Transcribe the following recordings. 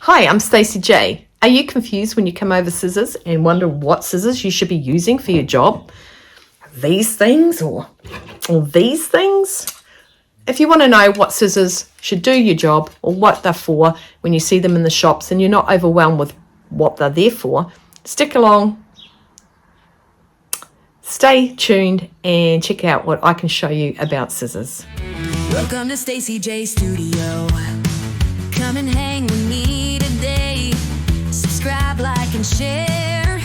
Hi, I'm Stacey J. Are you confused when you come over scissors and wonder what scissors you should be using for your job? These things or these things? If you want to know what scissors should do your job or what they're for when you see them in the shops and you're not overwhelmed with what they're there for, stick along, stay tuned and check out what I can show you about scissors. Welcome to Stacey J Studio. Come and hang with me today. Subscribe, like, and share.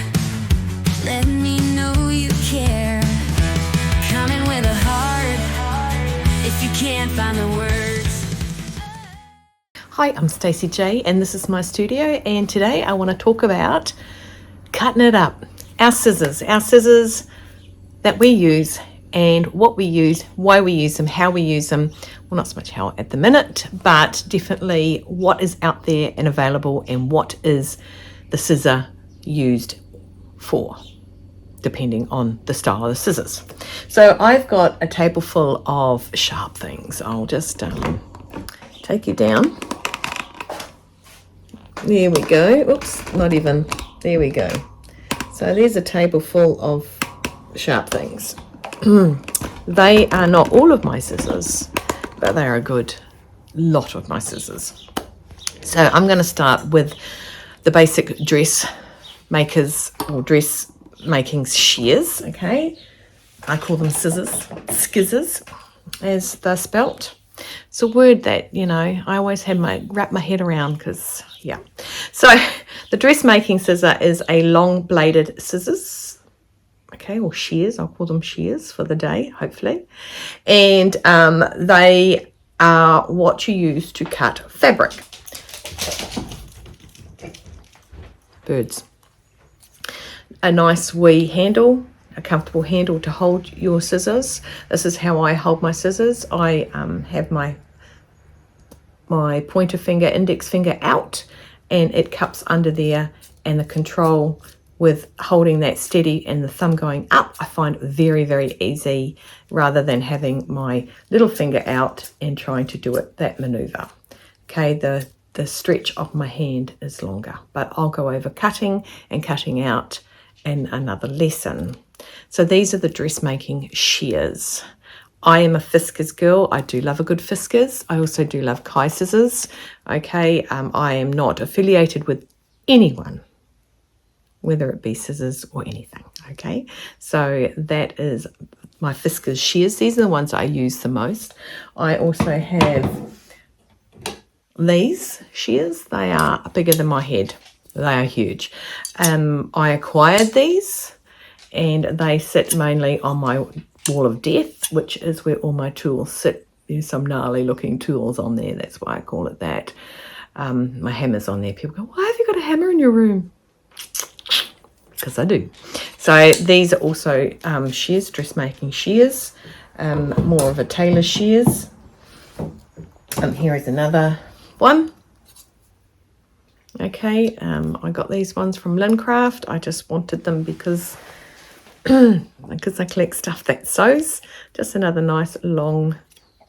Let me know you care. Coming with a heart if you can't find the words. Hi, I'm Stacey J and this is my studio, and today I want to talk about cutting it up. Our scissors that we use and what we use, why we use them, how we use them. Well, not so much how at the minute, but definitely what is out there and available and what is the scissor used for, depending on the style of the scissors. So I've got a table full of sharp things. I'll just take you down. There we go. Oops, not even. There we go. So there's a table full of sharp things. They are not all of my scissors, but they are a good lot of my scissors. So I'm going to start with the basic dressmakers or dressmaking shears. Okay, I call them scissors, skizzers, as they're spelt. It's a word that, you know, I always had wrap my head around because, yeah. So the dressmaking scissor is a long bladed scissors. Okay, or shears, I'll call them shears for the day, hopefully. And they are what you use to cut fabric. Birds. A nice wee handle, a comfortable handle to hold your scissors. This is how I hold my scissors. I have my pointer finger, index finger out, and it cups under there, and the control with holding that steady and the thumb going up, I find very, very easy rather than having my little finger out and trying to do it, that maneuver. Okay, the stretch of my hand is longer, but I'll go over cutting and cutting out in another lesson. So these are the dressmaking shears. I am a Fiskars girl. I do love a good Fiskars. I also do love Kai scissors. Okay, I am not affiliated with anyone, whether it be scissors or anything. Okay, so that is my Fiskars shears. These are the ones I use the most. I also have these shears. They are bigger than my head. They are huge. I acquired these, and they sit mainly on my wall of death, which is where all my tools sit. There's some gnarly looking tools on there. That's why I call it that. My hammer's on there. People go, why have you got a hammer in your room? Because I do. So these are also shears, dressmaking shears, more of a tailor shears. Here is another one. Okay, I got these ones from Lincraft. I just wanted them because I collect stuff that sews. Just another nice long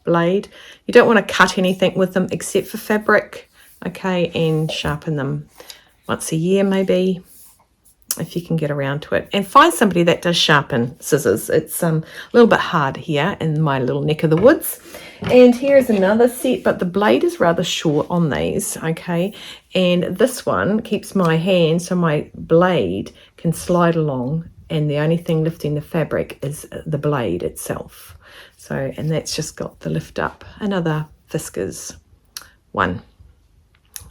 blade. You don't want to cut anything with them except for fabric. Okay, and sharpen them once a year maybe, if you can get around to it, and find somebody that does sharpen scissors. It's a little bit hard here in my little neck of the woods. And here's another set, but the blade is rather short on these. Okay, and this one keeps my hand so my blade can slide along, and the only thing lifting the fabric is the blade itself. So, and that's just got the lift up. Another Fiskars one.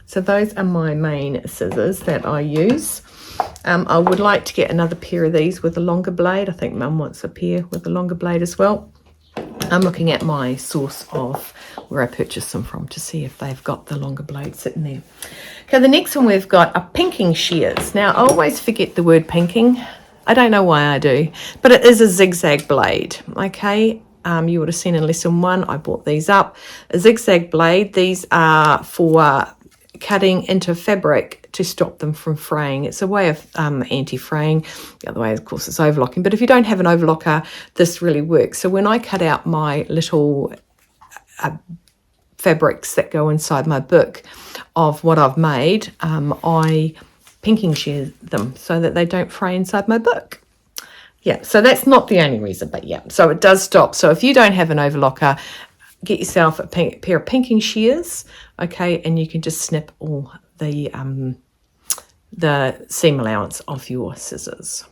So those are my main scissors that I use. I would like to get another pair of these with a longer blade. I think Mum wants a pair with a longer blade as well. I'm looking at my source of where I purchased them from to see if they've got the longer blade sitting there. Okay, the next one we've got are pinking shears. Now, I always forget the word pinking. I don't know why I do, but it is a zigzag blade. Okay, you would have seen in lesson 1, I bought these up. A zigzag blade, these are for cutting into fabric to stop them from fraying. It's a way of anti-fraying. The other way, of course, is overlocking. But if you don't have an overlocker, this really works. So when I cut out my little fabrics that go inside my book of what I've made, I pinking shear them so that they don't fray inside my book. Yeah, so that's not the only reason, but yeah, so it does stop. So if you don't have an overlocker, get yourself a pair of pinking shears, okay, and you can just snip all the seam allowance off your scissors.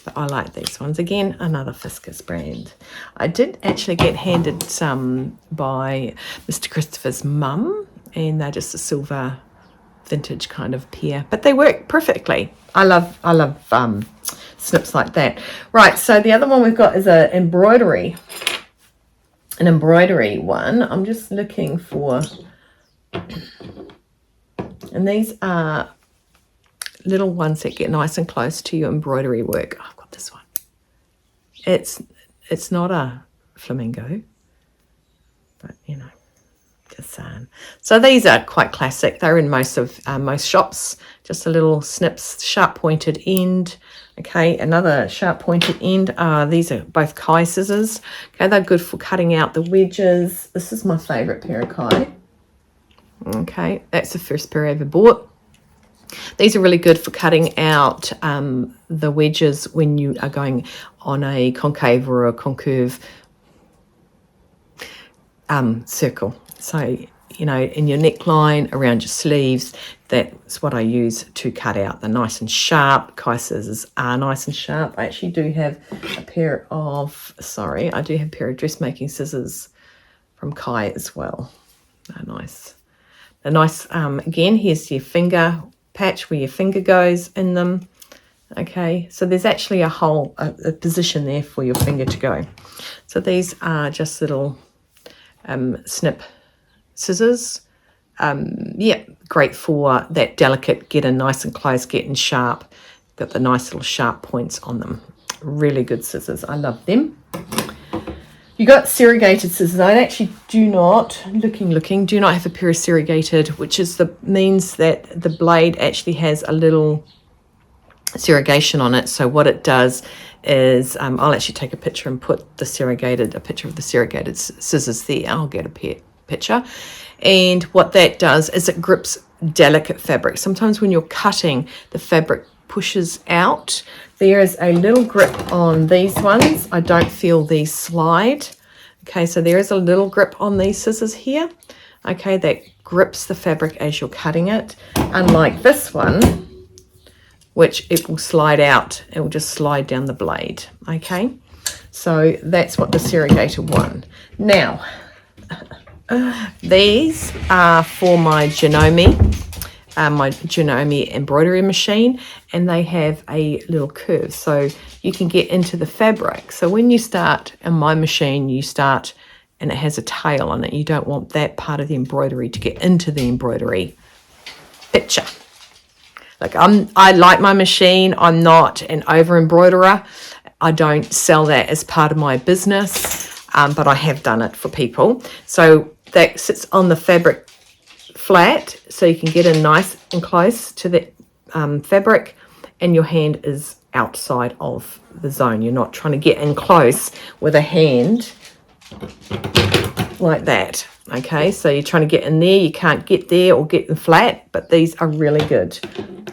But I like these ones. Again, another Fiskus brand. I did actually get handed some by Mr. Christopher's mum, and they're just a silver vintage kind of pair, but they work perfectly. I love snips like that. Right, so the other one we've got is an embroidery one. I'm just looking for, and these are little ones that get nice and close to your embroidery work. Oh, I've got this one. It's not a flamingo, but you know, just saying. So these are quite classic. They're in most shops. Just a little snips, sharp pointed end. Okay, another sharp pointed end. These are both Kai scissors. Okay, they're good for cutting out the wedges. This is my favourite pair of Kai. Okay, that's the first pair I ever bought. These are really good for cutting out the wedges when you are going on a concave or a concave circle. So, you know, in your neckline, around your sleeves, that's what I use to cut out the nice and sharp. Kai scissors are nice and sharp. I actually do have a pair of dressmaking scissors from Kai as well. They're nice. They're nice. Again, here's your finger patch where your finger goes in them. Okay, so there's actually a position there for your finger to go. So these are just little snip scissors. Yeah, great for that delicate, getting nice and close, getting sharp. Got the nice little sharp points on them. Really good scissors. I love them. You got serrated scissors. I actually do not have a pair of serrated, which means that the blade actually has a little serragation on it. So what it does is, I'll actually take a picture and put a picture of the serrated scissors there. I'll get a picture. And what that does is it grips delicate fabric. Sometimes when you're cutting, the fabric pushes out. There is a little grip on these ones. I don't feel these slide. Okay, so there is a little grip on these scissors here. Okay, that grips the fabric as you're cutting it. Unlike this one, which it will slide out. It will just slide down the blade. Okay, so that's what the serrated one. Now, these are for my Janome embroidery machine, and they have a little curve so you can get into the fabric. So when you start in my machine, you start and it has a tail on it. You don't want that part of the embroidery to get into the embroidery picture. Like I like my machine. I'm not an over embroiderer. I don't sell that as part of my business, but I have done it for people. So that sits on the fabric flat, so you can get in nice and close to the fabric, and your hand is outside of the zone. You're not trying to get in close with a hand like that. Okay, so you're trying to get in there, you can't get there or get them flat, but these are really good.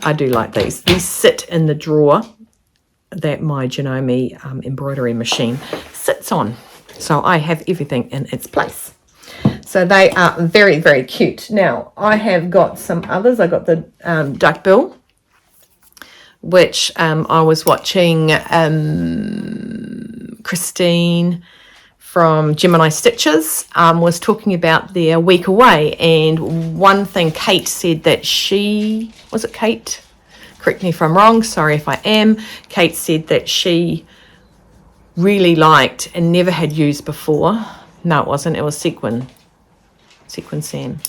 I do like these. These sit in the drawer that my Janome embroidery machine sits on. So I have everything in its place. So they are very, very cute. Now, I have got some others. I got the duckbill, which I was watching Christine from Gemini Stitches was talking about their week away. And one thing Kate said that was it Kate? Correct me if I'm wrong. Sorry if I am. Kate said that she really liked and never had used before. No, it wasn't. It was Sequin Sam.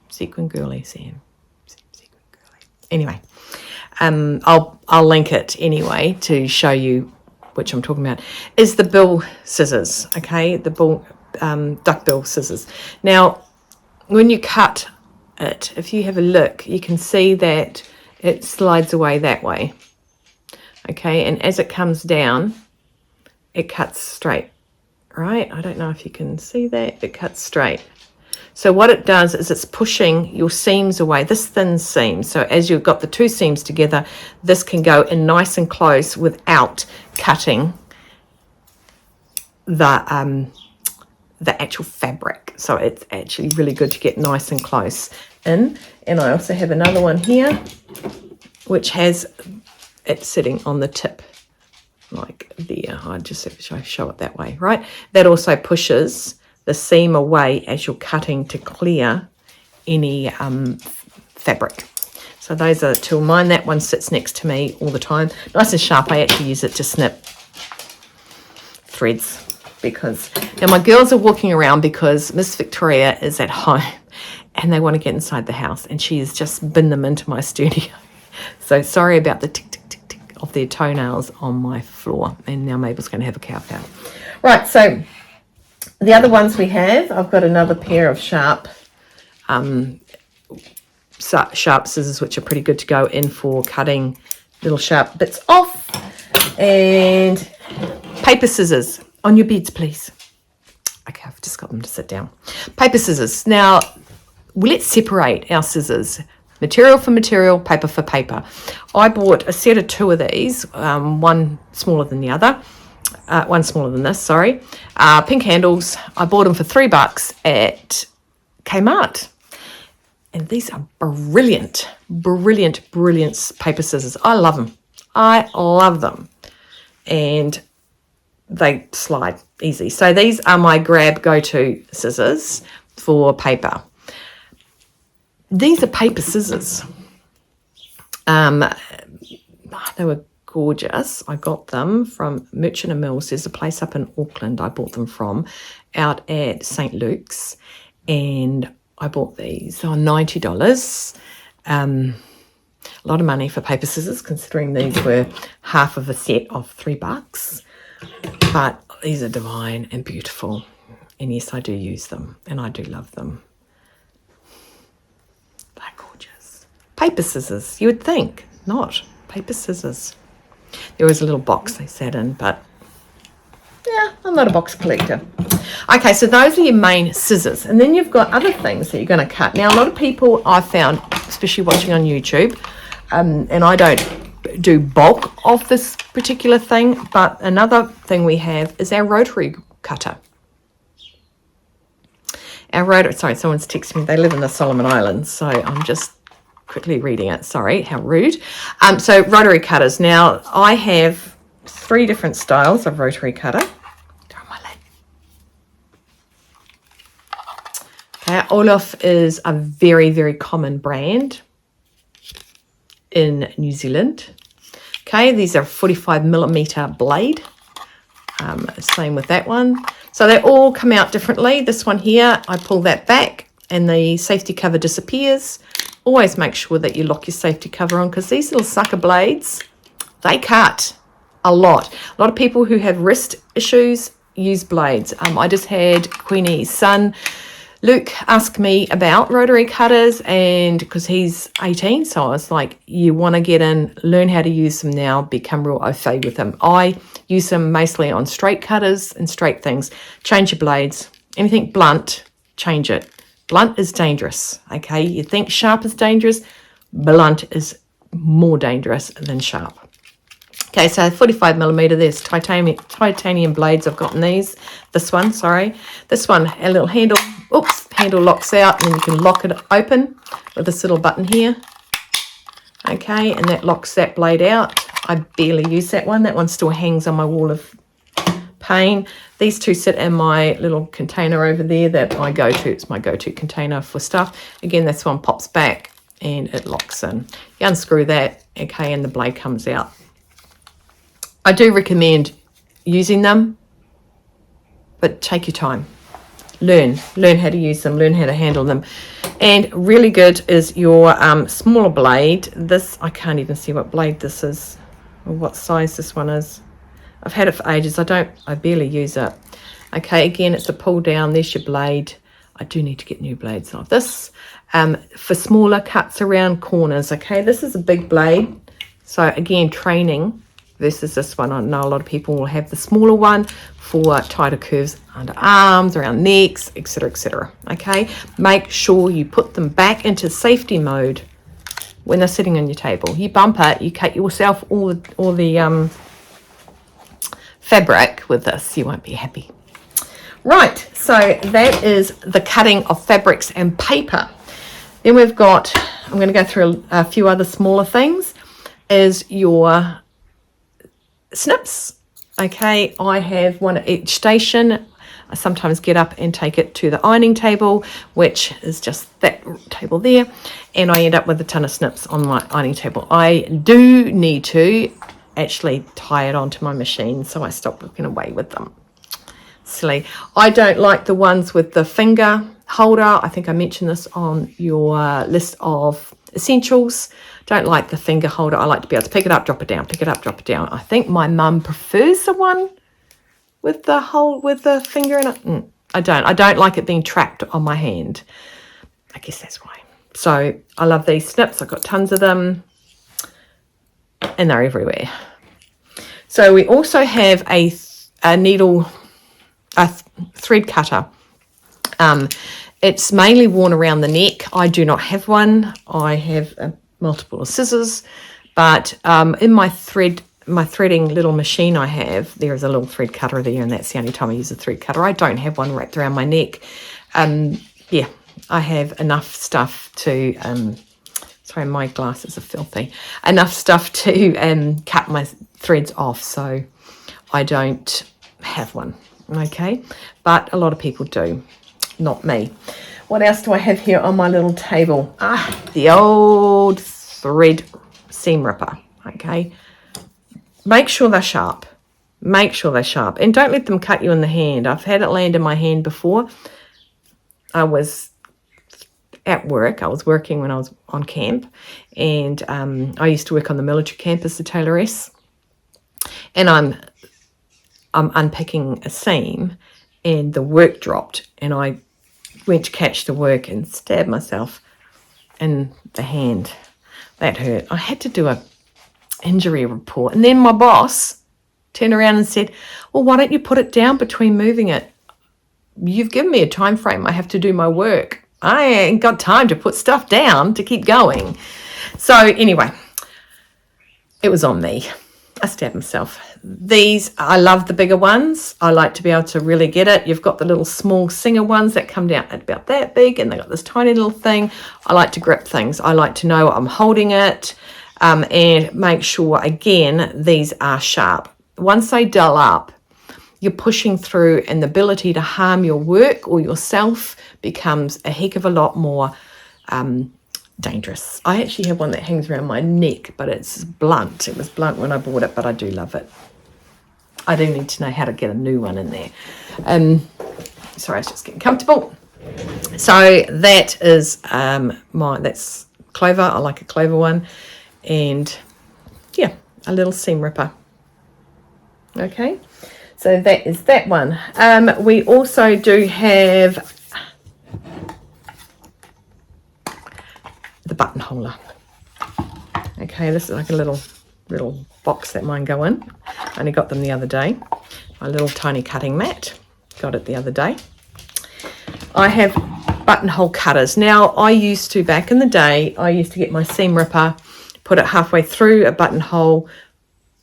Sequin Girly Sam. Sequin Girly. Anyway, I'll link it anyway to show you which I'm talking about. Is the bill scissors, okay? The duck bill scissors. Now, when you cut it, if you have a look, you can see that it slides away that way. Okay, and as it comes down, it cuts straight. right? I don't know if you can see that. It cuts straight. So what it does is it's pushing your seams away, this thin seam. So as you've got the two seams together, this can go in nice and close without cutting the actual fabric. So it's actually really good to get nice and close in. And I also have another one here, which has it sitting on the tip like there. I just show it that way, right? That also pushes the seam away as you're cutting to clear any fabric. So those are two of mine. That one sits next to me all the time. Nice and sharp. I actually use it to snip threads because now my girls are walking around because Miss Victoria is at home and they want to get inside the house and she has just binned them into my studio. So sorry about the tick, tick, tick, tick of their toenails on my floor. And now Mabel's going to have a cow. Right, so the other ones we have, I've got another pair of sharp scissors, which are pretty good to go in for cutting little sharp bits off. And paper scissors. On your beds, please. Okay, I've just got them to sit down. Paper scissors. Now, let's separate our scissors. Material for material, paper for paper. I bought a set of two of these, one smaller than the other. One smaller than this, sorry. Pink handles. I bought them for $3 at Kmart. And these are brilliant, brilliant, brilliant paper scissors. I love them. I love them. And they slide easy. So these are my grab go-to scissors for paper. These are paper scissors. They were gorgeous. I got them from Merchant and Mills. There's a place up in Auckland I bought them from, out at St. Luke's, and I bought these on $90. A lot of money for paper scissors, considering these were half of a set of $3. But these are divine and beautiful, and yes, I do use them, and I do love them. They're gorgeous. Paper scissors, you would think, not paper scissors. There was a little box they sat in, but yeah, I'm not a box collector. Okay, so those are your main scissors, and then you've got other things that you're going to cut. Now, a lot of people I've found, especially watching on YouTube, and I don't do bulk of this particular thing, but another thing we have is our rotary cutter. Sorry, someone's texting me. They live in the Solomon Islands, so I'm just quickly reading it. Sorry, how rude. So rotary cutters. Now, I have 3 different styles of rotary cutter. Okay, Olaf is a very, very common brand in New Zealand. Okay, these are 45mm blade. Same with that one. So they all come out differently. This one here, I pull that back and the safety cover disappears. Always make sure that you lock your safety cover on because these little sucker blades, they cut a lot. A lot of people who have wrist issues use blades. I just had Queenie's son Luke asked me about rotary cutters, and because he's 18, so I was like, you want to get in, learn how to use them now, become real au fait with them. I use them mostly on straight cutters and straight things. Change your blades. Anything blunt, change it. Blunt is dangerous, okay? You think sharp is dangerous, blunt is more dangerous than sharp. Okay, so 45mm, there's titanium blades. I've gotten these. This one, sorry. This one, a little handle. Oops, handle locks out, and then you can lock it open with this little button here. Okay, and that locks that blade out. I barely use that one. That one still hangs on my wall of pain. These two sit in my little container over there that I go to. It's my go-to container for stuff. Again, this one pops back and it locks in. You unscrew that, okay, and the blade comes out. I do recommend using them, but take your time. Learn how to use them, learn how to handle them. And really good is your smaller blade. This, I can't even see what blade this is or what size this one is. I've had it for ages. I barely use it. Okay, again, it's a pull down. There's your blade. I do need to get new blades of this. For smaller cuts around corners, okay, this is a big blade. So again, training versus this one. I know a lot of people will have the smaller one for tighter curves under arms, around necks, etc., etc. Okay, make sure you put them back into safety mode when they're sitting on your table. You bump it, you cut yourself all the fabric with this, you won't be happy. Right, so that is the cutting of fabrics and paper. Then we've got, I'm going to go through a few other smaller things, is your snips. Okay, I have one at each station. I sometimes get up and take it to the ironing table, which is just that table there, and I end up with a ton of snips on my ironing table. I do need to actually tie it onto my machine, so I stop walking away with them. Silly. I don't like the ones with the finger holder. I think I mentioned this on your list of essentials. Don't like the finger holder. I like to be able to pick it up, drop it down, pick it up, drop it down. I think my mum prefers the one with the hole with the finger in it. I don't like it being trapped on my hand. I guess that's why. So I love these snips. I've got tons of them, and they're everywhere. So we also have a thread cutter. It's mainly worn around the neck. I do not have one. I have multiple scissors, but in my threading little machine I have, there is a little thread cutter there, and that's the only time I use a thread cutter. I don't have one wrapped around my neck. Yeah, I have enough stuff to, sorry, my glasses are filthy, enough stuff to cut my threads off, so I don't have one, okay? But a lot of people do, not me. What else do I have here on my little table? The old thread seam ripper, okay? Make sure they're sharp. Make sure they're sharp. And don't let them cut you in the hand. I've had it land in my hand before. I was at work. I was working when I was on camp. And I used to work on the military camp as a tailoress. And I'm unpicking a seam, and the work dropped. And I went to catch the work and stabbed myself in the hand. That hurt. I had to do a injury report, and then my boss turned around and said, well, why don't you put it down between moving it? You've given me a time frame. I have to do my work. I ain't got time to put stuff down to keep going. So anyway, it was on me. I stabbed myself. These, I love the bigger ones. I like to be able to really get it. You've got the little small Singer ones that come down at about that big, and they got this tiny little thing. I like to grip things. I like to know I'm holding it, and make sure, again, these are sharp. Once they dull up, you're pushing through, and the ability to harm your work or yourself becomes a heck of a lot more dangerous. I actually have one that hangs around my neck, but it's blunt. It was blunt when I bought it, but I do love it. I do need to know how to get a new one in there. Sorry, I was just getting comfortable. So that is that's clover. I like a clover one. And yeah, a little seam ripper. Okay, so that is that one. We also do have the buttonholer. Okay, this is like a little box that mine go in. I only got them the other day. My little tiny cutting mat. Got it the other day. I have buttonhole cutters. Now, I used to, back in the day, I used to get my seam ripper, put it halfway through a buttonhole,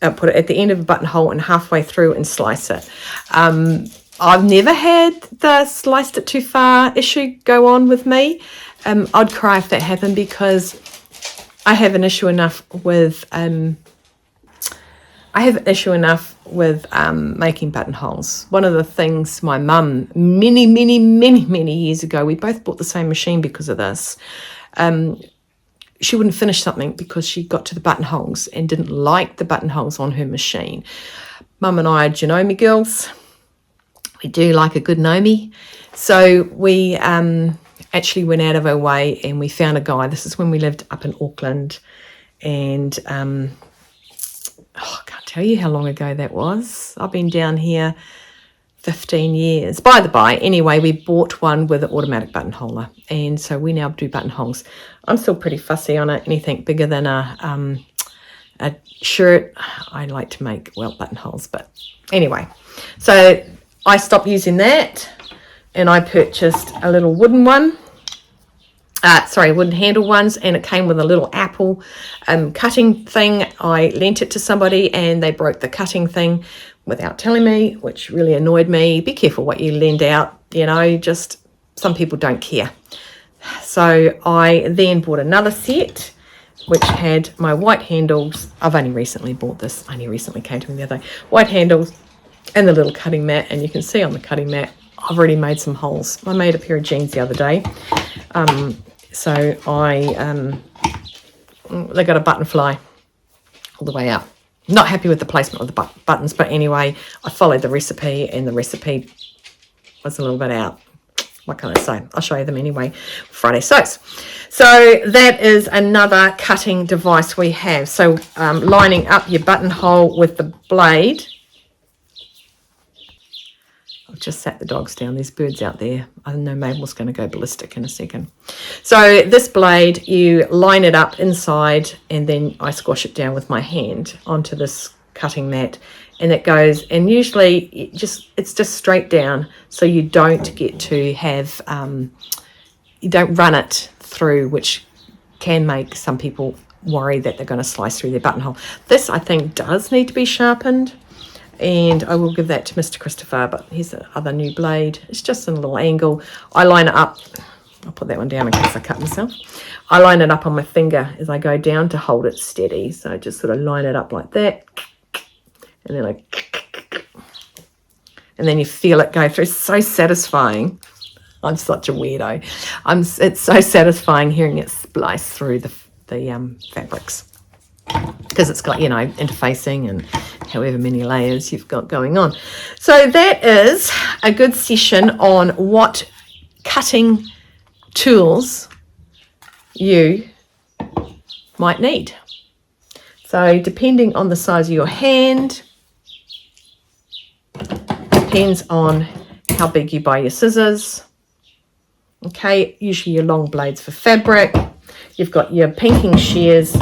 put it at the end of a buttonhole and halfway through and slice it. I've never had the sliced it too far issue go on with me. I'd cry if that happened, because I have an issue enough with making buttonholes. One of the things my mum, many years ago, we both bought the same machine because of this. She wouldn't finish something because she got to the buttonholes and didn't like the buttonholes on her machine. Mum and I are Janome girls. We do like a good Nomi. So we actually went out of our way and we found a guy. This is when we lived up in Auckland. And I can't tell you how long ago that was. I've been down here 15 years. By the by, anyway, we bought one with an automatic buttonholer. And so we now do buttonholes. I'm still pretty fussy on it. Anything bigger than a a shirt. I like to make, well, buttonholes, but anyway. So I stopped using that and I purchased a little wooden one. Wooden handle ones, and it came with a little apple cutting thing. I lent it to somebody and they broke the cutting thing without telling me, which really annoyed me. Be careful what you lend out, just some people don't care. So I then bought another set which had my white handles. I've only recently bought this, only recently came to me the other day. White handles and the little cutting mat, and you can see on the cutting mat I've already made some holes. I made a pair of jeans the other day. So they got a button fly all the way up. Not happy with the placement of the buttons, but anyway, I followed the recipe and the recipe was a little bit out. What can I say? I'll show you them anyway. Friday sews. So that is another cutting device we have. So lining up your buttonhole with the blade. I've just sat the dogs down. There's birds out there. I know Mabel's going to go ballistic in a second. So this blade, you line it up inside and then I squash it down with my hand onto this cutting mat, and it goes, and usually it's just straight down, so you don't get to have you don't run it through, which can make some people worry that they're going to slice through their buttonhole. This, I think, does need to be sharpened, and I will give that to Mr. Christopher, but here's the other new blade. It's just a little angle. I line it up. I'll put that one down in case I cut myself. I line it up on my finger as I go down to hold it steady. So I just sort of line it up like that. And then and then you feel it go through. It's so satisfying. I'm such a weirdo. It's so satisfying hearing it splice through the fabrics, because it's got, interfacing and however many layers you've got going on. So that is a good session on what cutting tools you might need. So depending on the size of your hand, depends on how big you buy your scissors. Okay, usually your long blades for fabric. You've got your pinking shears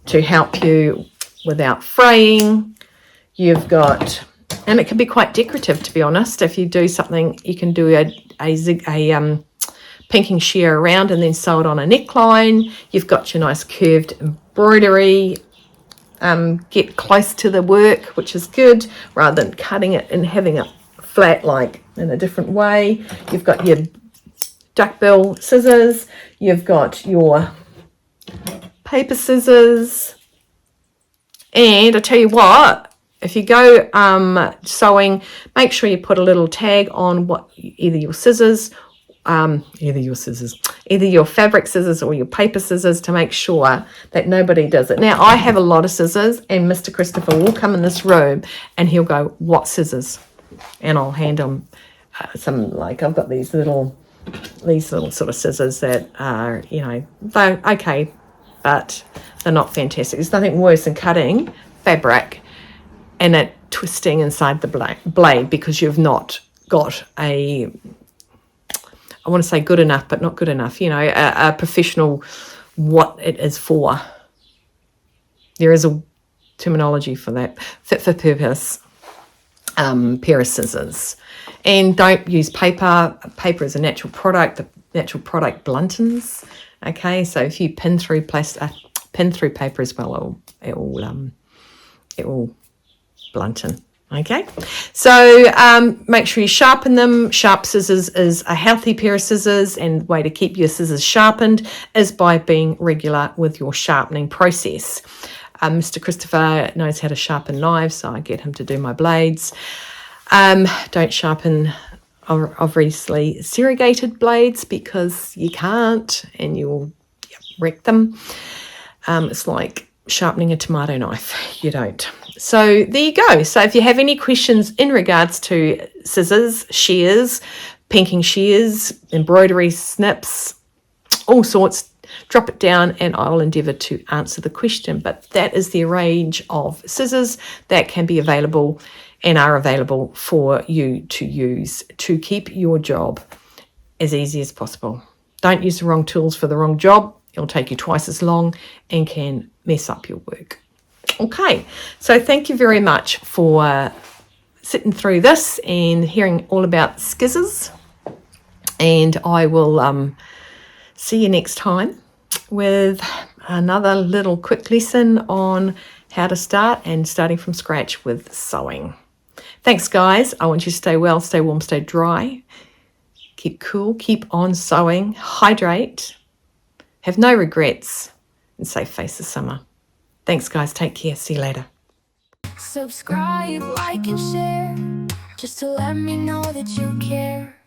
to help you without fraying. You've got, and it can be quite decorative, to be honest. If you do something, you can do a pinking shear around and then sew it on a neckline. You've got your nice curved embroidery. Get close to the work, which is good, rather than cutting it and having it flat like in a different way. You've got your duckbill scissors. You've got your paper scissors. And I tell you what, if you go sewing, make sure you put a little tag on what either your fabric scissors or your paper scissors, to make sure that nobody does it. Now, I have a lot of scissors, and Mr. Christopher will come in this room and he'll go, what scissors? And I'll hand him some, like, I've got these little sort of scissors that are, they're okay, but they're not fantastic. There's nothing worse than cutting fabric and it twisting inside the blade because you've not got I want to say good enough, but not good enough, a professional, what it is for. There is a terminology for that, fit for purpose pair of scissors. And don't use paper. Paper is a natural product. The natural product bluntens. Okay, so if you pin through paper as well, it will blunten. Okay, so make sure you sharpen them. Sharp scissors is a healthy pair of scissors, and the way to keep your scissors sharpened is by being regular with your sharpening process. Mr. Christopher knows how to sharpen knives, so I get him to do my blades. Don't sharpen, obviously, serrated blades because you can't and you'll wreck them. It's like sharpening a tomato knife. You don't. So there you go. So if you have any questions in regards to scissors, shears, pinking shears, embroidery snips, all sorts, drop it down and I'll endeavour to answer the question. But that is the range of scissors that can be available and are available for you to use to keep your job as easy as possible. Don't use the wrong tools for the wrong job. It'll take you twice as long and can mess up your work. Okay, so thank you very much for sitting through this and hearing all about skizzes. And I will see you next time with another little quick lesson on how to start and starting from scratch with sewing. Thanks, guys. I want you to stay well, stay warm, stay dry. Keep cool, keep on sewing, hydrate, have no regrets, and safe face the summer. Thanks, guys. Take care. See you later. Subscribe, like, and share, just to let me know that you care.